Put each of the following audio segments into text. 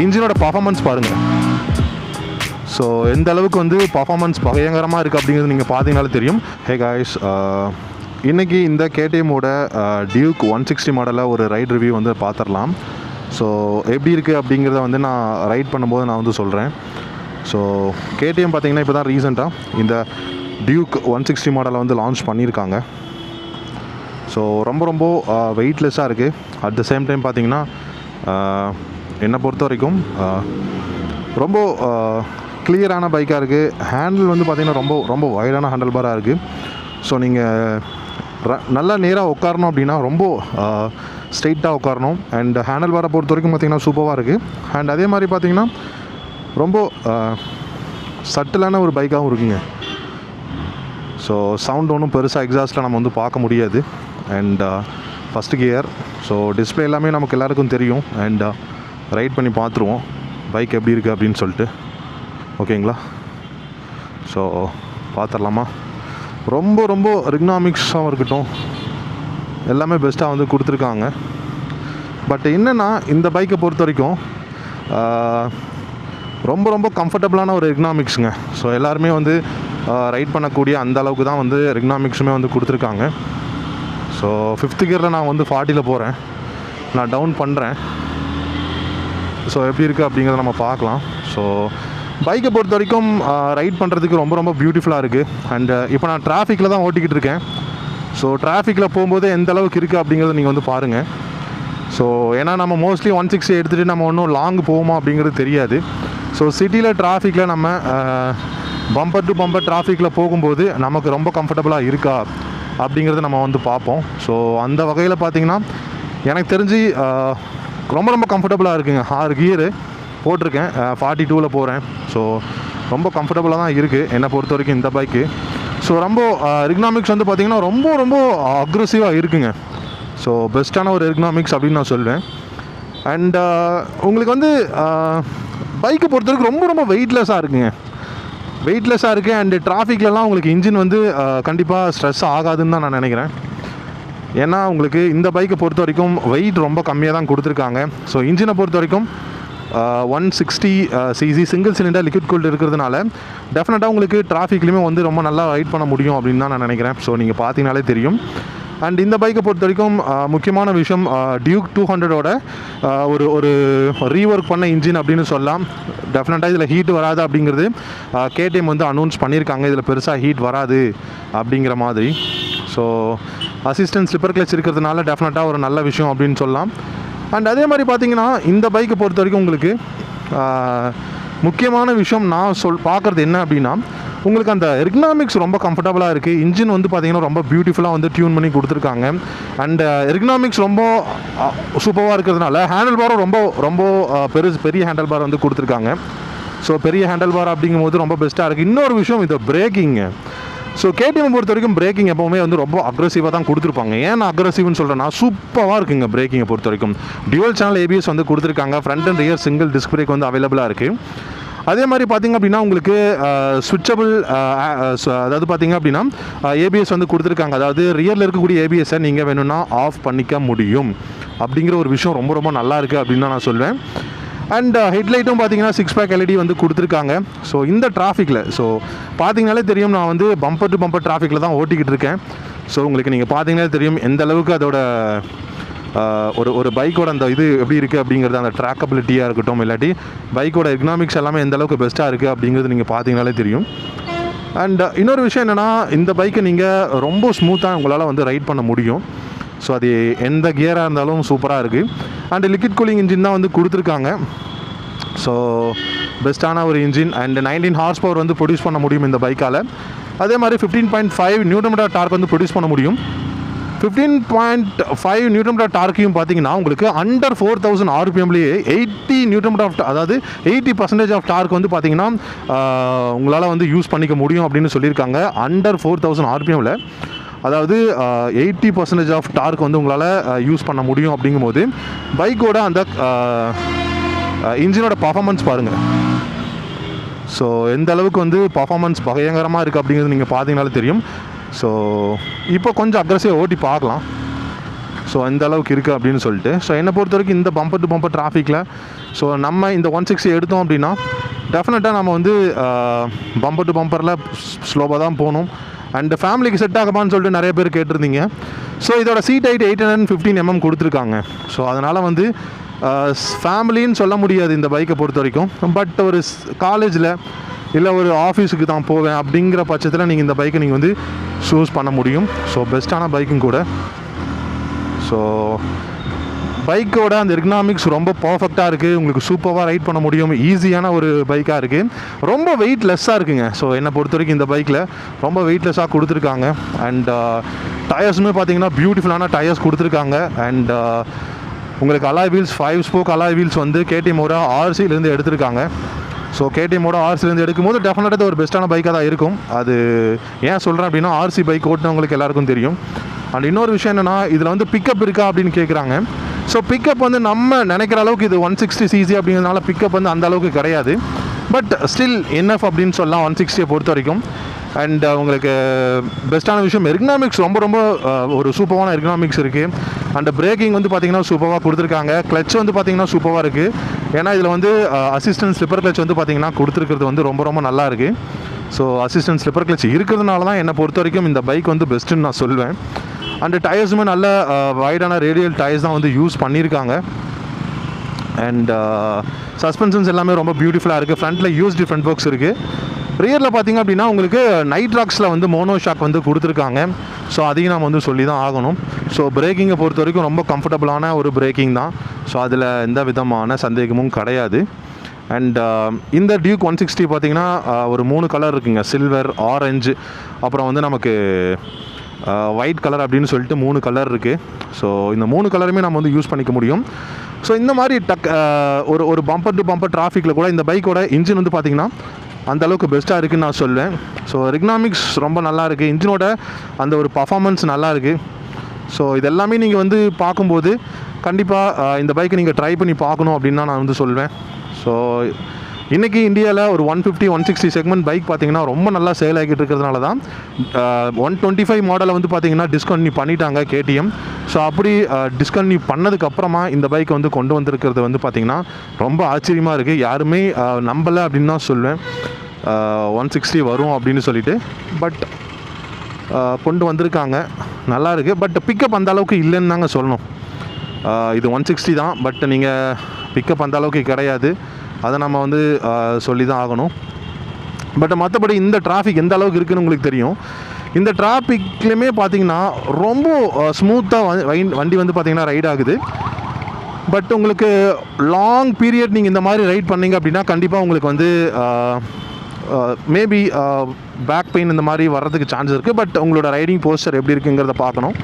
இன்ஜினோட பர்ஃபார்மன்ஸ் பாருங்கள். ஸோ எந்த அளவுக்கு வந்து பர்ஃபார்மன்ஸ் பயங்கரமாக இருக்குது அப்படிங்கிறது நீங்கள் பார்த்தீங்கனாலே தெரியும். ஹே காய்ஸ், இன்றைக்கி இந்த கேடிஎம்மோட டியூக் 160 மாடலில் ஒரு ரைட் ரிவ்யூ வந்து பார்த்துடலாம். ஸோ எப்படி இருக்குது அப்படிங்கிறத வந்து நான் ரைட் பண்ணும்போது நான் வந்து சொல்கிறேன். ஸோ கேடிஎம் பார்த்திங்கன்னா இப்போ தான் ரீசெண்டாக இந்த டியூக் 160 மாடலை வந்து லான்ச் பண்ணியிருக்காங்க. ஸோ ரொம்ப வெயிட்லெஸ்ஸாக இருக்குது. அட் த சேம் டைம் பார்த்திங்கன்னா என்னை பொறுத்த வரைக்கும் ரொம்ப கிளியரான பைக்காக இருக்குது. ஹேண்டில் வந்து பார்த்திங்கன்னா ரொம்ப வைடான ஹேண்டில் பாராக இருக்குது. ஸோ நீங்கள் நல்லா நேராக உட்காரணும் அப்படின்னா ரொம்ப ஸ்ட்ரெயிட்டாக உட்காரணும். அண்ட் ஹேண்டில் பாரை பொறுத்த வரைக்கும் பார்த்திங்கன்னா சூப்பராக இருக்குது. அண்ட் அதே மாதிரி பார்த்திங்கன்னா ரொம்ப சட்டிலான ஒரு பைக்காகவும் இருக்குங்க. ஸோ சவுண்ட் ஒன்றும் பெருசாக எக்ஸாஸ்ட்டில் நம்ம வந்து பார்க்க முடியாது. And first gear. So display எல்லாமே நமக்கு எல்லாேருக்கும் தெரியும். அண்ட் ரைட் பண்ணி பார்த்துருவோம் பைக் எப்படி இருக்குது அப்படின்னு சொல்லிட்டு. ஓகேங்களா? ஸோ பார்த்துடலாமா? ரொம்ப எர்கனாமிக்ஸாகவும் இருக்கட்டும், எல்லாமே பெஸ்ட்டாக வந்து கொடுத்துருக்காங்க. பட் என்னென்னா இந்த பைக்கை பொறுத்த வரைக்கும் ரொம்ப கம்ஃபர்டபுளான ஒரு எர்கனாமிக்ஸுங்க. ஸோ எல்லாருமே வந்து ரைட் பண்ணக்கூடிய அந்த அளவுக்கு தான் வந்து எர்கனாமிக்ஸுமே வந்து கொடுத்துருக்காங்க. ஸோ 5th கியரில் நான் வந்து 40ல் போகிறேன். நான் டவுன் பண்ணுறேன். ஸோ எப்படி இருக்குது அப்படிங்கிறத நம்ம பார்க்கலாம். ஸோ பைக்கை பொறுத்த வரைக்கும் ரைட் பண்ணுறதுக்கு ரொம்ப பியூட்டிஃபுல்லாக இருக்குது. அண்டு இப்போ நான் டிராஃபிக்கில் தான் ஓட்டிக்கிட்டு இருக்கேன். ஸோ டிராஃபிக்கில் போகும்போது எந்த அளவுக்கு இருக்குது அப்படிங்கிறத நீங்கள் வந்து பாருங்கள். ஸோ ஏன்னா நம்ம மோஸ்ட்லி 160 எடுத்துகிட்டு நம்ம ஒன்றும் லாங் போவோமா அப்படிங்கிறது தெரியாது. ஸோ சிட்டியில் டிராஃபிக்கில் நம்ம பம்பர் டு பம்பர் டிராஃபிக்கில் போகும்போது நமக்கு ரொம்ப கம்ஃபர்டபுளாக இருக்கா அப்படிங்கிறத நம்ம வந்து பார்ப்போம். ஸோ அந்த வகையில் பார்த்திங்கன்னா எனக்கு தெரிஞ்சு ரொம்ப கம்ஃபர்டபுளாக இருக்குங்க. 6 கியரு போட்டிருக்கேன், 42ல் போகிறேன். ஸோ ரொம்ப கம்ஃபர்டபுளாக தான் இருக்குது என்னை பொறுத்த வரைக்கும் இந்த பைக்கு. ஸோ ரொம்ப எர்கனாமிக்ஸ் வந்து பார்த்திங்கன்னா ரொம்ப அக்ரெசிவாக இருக்குங்க. ஸோ பெஸ்ட்டான ஒரு எர்கனாமிக்ஸ் அப்படின்னு நான் சொல்வேன். அண்ட் உங்களுக்கு வந்து பைக்கை பொறுத்த வரைக்கும் ரொம்ப வெயிட்லெஸ்ஸாக இருக்குங்க. வெயிட்லெஸ்ஸாக இருக்குது. அண்டு டிராஃபிக்லலாம் உங்களுக்கு இன்ஜின் வந்து கண்டிப்பாக ஸ்ட்ரெஸ் ஆகாதுன்னு தான் நான் நினைக்கிறேன். ஏன்னா உங்களுக்கு இந்த பைக்கை பொறுத்த வரைக்கும் வெயிட் ரொம்ப கம்மியாக தான் கொடுத்துருக்காங்க. ஸோ இன்ஜினை பொறுத்த வரைக்கும் 160 cc single cylinder liquid cooled இருக்கிறதுனால டெஃபினட்டாக உங்களுக்கு டிராஃபிக்லேயுமே வந்து ரொம்ப நல்லா ரைட் பண்ண முடியும் அப்படின்னு தான் நான் நினைக்கிறேன். ஸோ நீங்கள் பார்த்தீங்கனாலே தெரியும். அண்ட் இந்த பைக்கை பொறுத்த வரைக்கும் முக்கியமான விஷயம் டியூக் 200ஓட ஒரு ரீஒர்க் பண்ண இன்ஜின் அப்படின்னு சொல்லலாம். டெஃபினட்டாக இதில் ஹீட் வராது அப்படிங்கிறது கேடிஎம் வந்து அனௌன்ஸ் பண்ணியிருக்காங்க. இதில் பெருசாக ஹீட் வராது அப்படிங்கிற மாதிரி. ஸோ அசிஸ்டன்ட் ஸ்லிப்பர் கிளச் இருக்கிறதுனால டெஃபினட்டாக ஒரு நல்ல விஷயம் அப்படின்னு சொல்லலாம். அண்ட் அதே மாதிரி பார்த்திங்கன்னா இந்த பைக்கை பொறுத்த வரைக்கும் உங்களுக்கு முக்கியமான விஷயம் நான் பார்க்குறது என்ன அப்படின்னா உங்களுக்கு அந்த எர்கனாமிக்ஸ் ரொம்ப கம்ஃபர்டபுளாக இருக்குது. இன்ஜின் வந்து பார்த்திங்கன்னா ரொம்ப பியூட்டிஃபுல்லாக வந்து டியூன் பண்ணி கொடுத்துருக்காங்க. அண்ட் எர்கனாமிக்ஸ் ரொம்ப சூப்பராக இருக்கிறதுனால ஹேண்டில் பாரும் ரொம்ப பெரிய ஹேண்டில் பார் வந்து கொடுத்துருக்காங்க. ஸோ பெரிய ஹேண்டில் பார் அப்படிங்கும்போது ரொம்ப பெஸ்ட்டாக இருக்குது. இன்னொரு விஷயம் இந்த பிரேக்கிங்கு. ஸோ கேடிஎம் பொறுத்த வரைக்கும் பிரேக்கிங் எப்போவுமே வந்து ரொம்ப அக்ரெசிவாக தான் கொடுத்துருப்பாங்க. ஏன் நான் அக்ரெசிவ்னு சொல்கிறேன்னா சூப்பராக இருக்குங்க பிரேக்கிங்கை பொறுத்த வரைக்கும். டியூவல் சேனல் ABS வந்து கொடுத்துருக்காங்க. Front and rear single disc brake வந்து அவைலபிளாக இருக்குது. அதே மாதிரி பார்த்திங்க அப்படின்னா உங்களுக்கு ஸ்விட்சபிள் அதாவது பார்த்திங்க அப்படின்னா ABS வந்து கொடுத்துருக்காங்க. அதாவது ரியரில் இருக்கக்கூடிய ABSஐ நீங்கள் வேணும்னா ஆஃப் பண்ணிக்க முடியும் அப்படிங்கிற ஒரு விஷயம் ரொம்ப நல்லா இருக்குது அப்படின்னு நான் சொல்வேன். அண்ட் ஹெட்லைட்டும் பார்த்திங்கன்னா 6-pack LED வந்து கொடுத்துருக்காங்க. ஸோ இந்த டிராஃபிக்கில் பார்த்திங்கனாலே தெரியும் நான் வந்து பம்பர் டு பம்பர் டிராஃபிக்கில் தான் ஓட்டிக்கிட்டு இருக்கேன். ஸோ உங்களுக்கு நீங்கள் பார்த்திங்கனாலே தெரியும் எந்த அளவுக்கு அதோட ஒரு பைக்கோட அந்த இது எப்படி இருக்குது அப்படிங்கிறது, அந்த ட்ராக்கபிலிட்டியாக இருக்கட்டும், இல்லாட்டி பைக்கோட எர்கனாமிக்ஸ் எல்லாமே எந்த அளவுக்கு பெஸ்ட்டாக இருக்குது அப்படிங்கிறது நீங்கள் பார்த்தீங்கனாலே தெரியும். அண்ட் இன்னொரு விஷயம் என்னென்னா இந்த பைக்கை நீங்கள் ரொம்ப ஸ்மூத்தாக உங்களால் வந்து ரைட் பண்ண முடியும். ஸோ அது எந்த கியராக இருந்தாலும் சூப்பராக இருக்குது. அண்டு லிக்விட் கூலிங் இன்ஜின் தான் வந்து கொடுத்துருக்காங்க. ஸோ பெஸ்ட்டான ஒரு இன்ஜின். அண்ட் 19 ஹார்ஸ் பவர் வந்து ப்ரொடியூஸ் பண்ண முடியும் இந்த பைக்கால். அதே மாதிரி 15.5 நியூட்டன் டார்க் வந்து ப்ரொடியூஸ் பண்ண முடியும். 15.5 நியூட்டன் டார்க்கையும் பார்த்தீங்கன்னா உங்களுக்கு அண்டர் 4000 RPMலேயே 80 நியூட்டன் அதாவது 80% ஆஃப் டார்க் வந்து பார்த்தீங்கன்னா உங்களால் வந்து யூஸ் பண்ணிக்க முடியும் அப்படின்னு சொல்லியிருக்காங்க. அண்டர் 4000 RPMல அதாவது 80% ஆஃப் டார்க் வந்து உங்களால் யூஸ் பண்ண முடியும். அப்படிங்கும்போது பைக்கோட அந்த இன்ஜினோட பர்ஃபார்மன்ஸ் பாருங்கள். ஸோ எந்த அளவுக்கு வந்து பர்ஃபார்மன்ஸ் பயங்கரமாக இருக்குது அப்படிங்கிறது நீங்கள் பார்த்தீங்கனாலே தெரியும். ஸோ இப்போ கொஞ்சம் அக்ரெசிவாக ஓட்டி பார்க்கலாம் ஸோ எந்த அளவுக்கு இருக்குது அப்படின்னு சொல்லிட்டு. ஸோ என்னை பொறுத்த வரைக்கும் இந்த பம்பர் டு பம்பர் டிராஃபிக்கில் ஸோ நம்ம இந்த 160 எடுத்தோம் அப்படின்னா டெஃபினட்டாக நம்ம வந்து பம்பர் டு பம்பரில் ஸ்லோவாக தான் போகணும். அண்ட் ஃபேமிலிக்கு செட் ஆகுமான்னு சொல்லிட்டு நிறைய பேர் கேட்டிருந்தீங்க. ஸோ இதோட சீட் ஹைட் 815 கொடுத்துருக்காங்க. ஸோ அதனால் வந்து ஃபேமிலின்னு சொல்ல முடியாது இந்த பைக்கை பொறுத்த வரைக்கும். பட் ஒரு காலேஜில் இல்லை ஒரு ஆஃபீஸுக்கு தான் போவேன் அப்படிங்கிற பட்சத்தில் நீங்கள் இந்த பைக்கை நீங்கள் வந்து சூஸ் பண்ண முடியும். ஸோ பெஸ்ட்டான பைக்கும் கூட. ஸோ பைக்கோட அந்த எர்கனாமிக்ஸ் ரொம்ப பர்ஃபெக்டாக இருக்குது. உங்களுக்கு சூப்பராக ரைட் பண்ண முடியும். ஈஸியான ஒரு பைக்காக இருக்குது. ரொம்ப வெயிட்லெஸ்ஸாக இருக்குங்க. ஸோ என்னை பொறுத்த வரைக்கும் இந்த பைக்கில் ரொம்ப வெயிட்லெஸ்ஸாக கொடுத்துருக்காங்க. அண்ட் டயர்ஸுமே பார்த்தீங்கன்னா பியூட்டிஃபுல்லான டயர்ஸ் கொடுத்துருக்காங்க. அண்ட் உங்களுக்கு alloy wheels 5 spoke alloy wheels வந்து கேடிஎம்மோட ஆர்சிலேருந்து எடுத்திருக்காங்க. ஸோ கேடிஎம்மோட ஆர்சிலேருந்து எடுக்கும்போது டெஃபினட்டாக ஒரு பெஸ்ட்டான பைக்காக தான் இருக்கும். அது ஏன் சொல்கிறேன் அப்படின்னா ஆர்சி பைக் ஓட்டினவங்களுக்கு எல்லாருக்கும் தெரியும். அண்ட் இன்னொரு விஷயம் என்னென்னா இதில் வந்து பிக்கப் இருக்கா அப்படின்னு கேட்குறாங்க. ஸோ பிக்கப் வந்து நம்ம நினைக்கிற அளவுக்கு இது 160cc அப்படிங்கிறதுனால பிக்கப் வந்து அந்த அளவுக்கு கிடையாது. பட் ஸ்டில் என்எஃப் அப்படின்னு சொல்லலாம் 160 பொறுத்த வரைக்கும். அண்ட் உங்களுக்கு பெஸ்ட்டான விஷயம் எர்கனாமிக்ஸ் ரொம்ப ரொம்ப ஒரு சூப்பரான எர்கனாமிக்ஸ் இருக்குது. அண்ட் பிரேக்கிங் வந்து பார்த்திங்கன்னா சூப்பராக கொடுத்துருக்காங்க. கிளச் வந்து பார்த்திங்கன்னா சூப்பராக இருக்குது. ஏன்னா இதில் வந்து அசிஸ்டன்ட் ஸ்லிப்பர் கிளச் வந்து பார்த்திங்கன்னா கொடுத்துருக்கிறது வந்து ரொம்ப ரொம்ப நல்லா இருக்குது. ஸோ அசிஸ்டன்ட் ஸ்லிப்பர் கிளச் இருக்கிறதுனால தான் என்னை பொறுத்த வரைக்கும் இந்த பைக் வந்து பெஸ்ட்டுன்னு நான் சொல்வேன். அண்டு டயர்ஸுமே நல்ல வைடான ரேடியல் டயர்ஸ் தான் வந்து யூஸ் பண்ணியிருக்காங்க. அண்ட் சஸ்பென்ஷன்ஸ் எல்லாமே ரொம்ப பியூட்டிஃபுல்லாக இருக்குது. ஃப்ரண்ட்டில் யூஸ்டு ஃப்ரண்ட் பாக்ஸ் இருக்குது. ரியரில் பார்த்திங்க அப்படின்னா உங்களுக்கு நைட்ராக்ஸில் வந்து மோனோ ஷாக் வந்து கொடுத்துருக்காங்க. ஸோ அதையும் நம்ம வந்து சொல்லி தான் ஆகணும். ஸோ பிரேக்கிங்கை பொறுத்த வரைக்கும் ரொம்ப கம்ஃபர்டபுளான ஒரு பிரேக்கிங் தான். ஸோ அதில் எந்த விதமான சந்தேகமும் கிடையாது. அண்ட் இந்த டியூக் 160 பார்த்திங்கன்னா ஒரு 3 கலர் இருக்குங்க. சில்வர், ஆரஞ்சு, அப்புறம் வந்து நமக்கு ஒயிட் கலர் அப்படின்னு சொல்லிட்டு 3 கலர் இருக்குது. ஸோ இந்த 3 கலருமே நம்ம வந்து யூஸ் பண்ணிக்க முடியும். ஸோ இந்த மாதிரி ஒரு பம்பர் டு பம்பர் டிராஃபிக்கில் கூட இந்த பைக்கோட இன்ஜின் வந்து பார்த்திங்கன்னா அந்தளவுக்கு பெஸ்ட்டாக இருக்குதுன்னு நான் சொல்வேன். ஸோ எர்கனாமிக்ஸ் ரொம்ப நல்லா இருக்குது. இன்ஜினோட அந்த ஒரு பர்ஃபார்மன்ஸ் நல்லா இருக்குது. ஸோ இதெல்லாமே நீங்கள் வந்து பார்க்கும்போது கண்டிப்பாக இந்த பைக்கை நீங்கள் ட்ரை பண்ணி பார்க்கணும் அப்படின்னு தான் நான் வந்து சொல்வேன். ஸோ இன்றைக்கி இந்தியாவில் ஒரு 150, 160 செக்மெண்ட் பைக் பார்த்திங்கன்னா ரொம்ப நல்லா சேல் ஆகிட்டு இருக்கிறதுனால தான் 125 மாடலை வந்து பார்த்திங்கன்னா டிஸ்கண்டினியூ பண்ணிட்டாங்க கேடிஎம். ஸோ அப்படி டிஸ்கண்டினியூ பண்ணதுக்கப்புறமா இந்த பைக்கை வந்து கொண்டு வந்திருக்கிறது வந்து பார்த்திங்கன்னா ரொம்ப ஆச்சரியமாக இருக்குது. யாருமே நம்பலை அப்படின்னு தான் சொல்லுவேன் 160 வரும் அப்படின்னு சொல்லிட்டு. பட் கொண்டு வந்திருக்காங்க, நல்லா இருக்குது. பட் பிக்கப் அந்த அளவுக்கு இல்லைன்னு தாங்க சொல்லணும். இது 160 தான், பட் நீங்கள் பிக்கப் அந்த அளவுக்கு கிடையாது. அதை நம்ம வந்து சொல்லி தான் ஆகணும். பட் மற்றபடி இந்த டிராஃபிக் எந்த அளவுக்கு இருக்குதுன்னு உங்களுக்கு தெரியும். இந்த டிராஃபிக்லேயுமே பார்த்திங்கன்னா ரொம்ப ஸ்மூத்தாக வண்டி வந்து பார்த்திங்கன்னா ரைட் ஆகுது. பட் உங்களுக்கு லாங் பீரியட் நீங்கள் இந்த மாதிரி ரைட் பண்ணிங்க அப்படின்னா கண்டிப்பாக உங்களுக்கு வந்து மேபி பேக் பெயின் இந்த மாதிரி வர்றதுக்கு சான்ஸ் இருக்குது. பட் உங்களோட ரைடிங் போஸ்டர் எப்படி இருக்குங்கிறத பார்க்கணும்.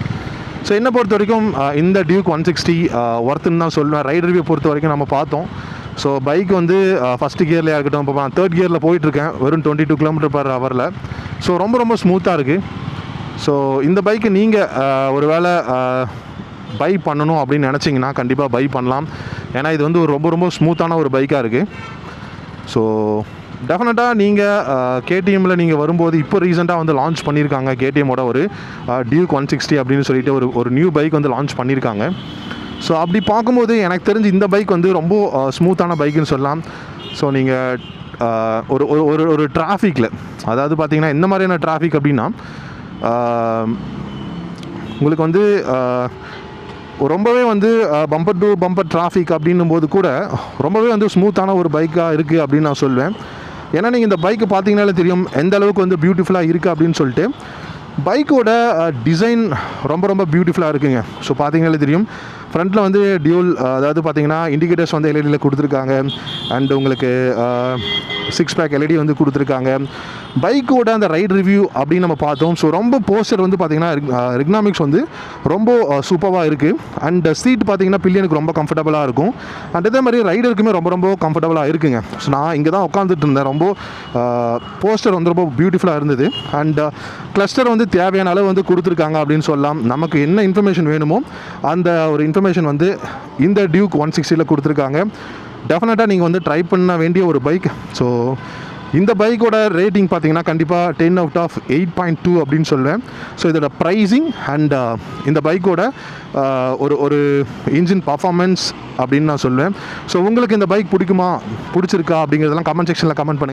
ஸோ என்னை பொறுத்த வரைக்கும் இந்த டியூக் 160 ஒர்த்துன்னு தான் சொல்லுவேன். ரைட் ரிவ்யூ பொறுத்த வரைக்கும் நம்ம பார்த்தோம். ஸோ பைக் வந்து ஃபஸ்ட்டு கியர்லையாக இருக்கட்டும், இப்போ நான் 3rd கியரில் போயிட்டுருக்கேன் வெறும் 22 km/h. ஸோ ரொம்ப ரொம்ப ஸ்மூத்தாக இருக்குது. ஸோ இந்த பைக்கு நீங்கள் ஒரு வேளை பை பண்ணணும் அப்படின்னு நினச்சிங்கன்னா கண்டிப்பாக பை பண்ணலாம். ஏன்னா இது வந்து ஒரு ரொம்ப ரொம்ப ஸ்மூத்தான ஒரு பைக்காக இருக்குது. ஸோ டெஃபினட்டாக நீங்கள் கேடிஎம்மில் நீங்கள் வரும்போது இப்போ ரீசெண்டாக வந்து லான்ச் பண்ணியிருக்காங்க கேடிஎம்மோட ஒரு டியூக் 160 அப்படின்னு சொல்லிட்டு ஒரு நியூ பைக் வந்து லான்ச் பண்ணியிருக்காங்க. ஸோ அப்படி பார்க்கும்போது எனக்கு தெரிஞ்சு இந்த பைக் வந்து ரொம்ப ஸ்மூத்தான பைக்குன்னு சொல்லலாம். ஸோ நீங்கள் ஒரு ஒரு ஒரு டிராஃபிக்கில், அதாவது பார்த்திங்கன்னா எந்த மாதிரியான டிராஃபிக் அப்படின்னா உங்களுக்கு வந்து ரொம்பவே வந்து பம்பர் டு பம்பர் டிராஃபிக் அப்படின்னும் போது கூட ரொம்பவே வந்து ஸ்மூத்தான ஒரு பைக்காக இருக்குது அப்படின்னு நான் சொல்வேன். ஏன்னா நீங்கள் இந்த பைக்கு பார்த்தீங்கன்னாலே தெரியும் எந்த அளவுக்கு வந்து பியூட்டிஃபுல்லாக இருக்குது அப்படின்னு சொல்லிட்டு. பைக்கோட டிசைன் ரொம்ப ரொம்ப பியூட்டிஃபுல்லாக இருக்குங்க. ஸோ பார்த்தீங்கன்னாலே தெரியும் ஃப்ரண்ட்டில் வந்து டியூல், அதாவது பார்த்தீங்கன்னா இண்டிகேட்டர்ஸ் வந்து எல்இடியில் கொடுத்துருக்காங்க. அண்ட் உங்களுக்கு 6 பேக் எல்இடி வந்து கொடுத்துருக்காங்க. பைக்கோட அந்த ரைட் ரிவ்யூ அப்படின்னு நம்ம பார்த்தோம். ஸோ ரொம்ப போஸ்டர் வந்து பார்த்திங்கன்னா எர்கனாமிக்ஸ் வந்து ரொம்ப சூப்பராக இருக்குது. அண்ட் சீட் பார்த்திங்கன்னா பில்லியனுக்கு ரொம்ப கம்ஃபர்டபுளாக இருக்கும். அண்ட் அதே மாதிரி ரைடருக்குமே ரொம்ப ரொம்ப கம்ஃபர்டபுளாக இருக்குங்க. ஸோ நான் இங்கே தான் உட்காந்துட்டு இருந்தேன். ரொம்ப போஸ்டர் வந்து ரொம்ப பியூட்டிஃபுல்லாக இருந்தது. அண்ட் கிளஸ்டர் வந்து தேவையான அளவு வந்து கொடுத்துருக்காங்க அப்படின்னு சொல்லலாம். நமக்கு என்ன இன்ஃபர்மேஷன் வேணுமோ அந்த ஒரு இன்ஃபர்மேஷன் வந்து இந்த டியூக் 160 கொடுத்துருக்காங்க. டெஃபினட்டாக நீங்கள் வந்து ட்ரை பண்ண வேண்டிய ஒரு பைக். ஸோ இந்த பைக்கோட ரேட்டிங் பார்த்தீங்கன்னா கண்டிப்பாக 10/8.2 அப்படின்னு சொல்லுவேன். ஸோ இதோட ப்ரைஸிங் அண்ட் இந்த பைக்கோட ஒரு இன்ஜின் பர்ஃபார்மன்ஸ் அப்படின்னு நான் சொல்லுவேன். ஸோ உங்களுக்கு இந்த பைக் பிடிச்சிருக்கா அப்படிங்கிறதெல்லாம் கமெண்ட் செக்ஷனில் கமெண்ட் பண்ணுங்கள்.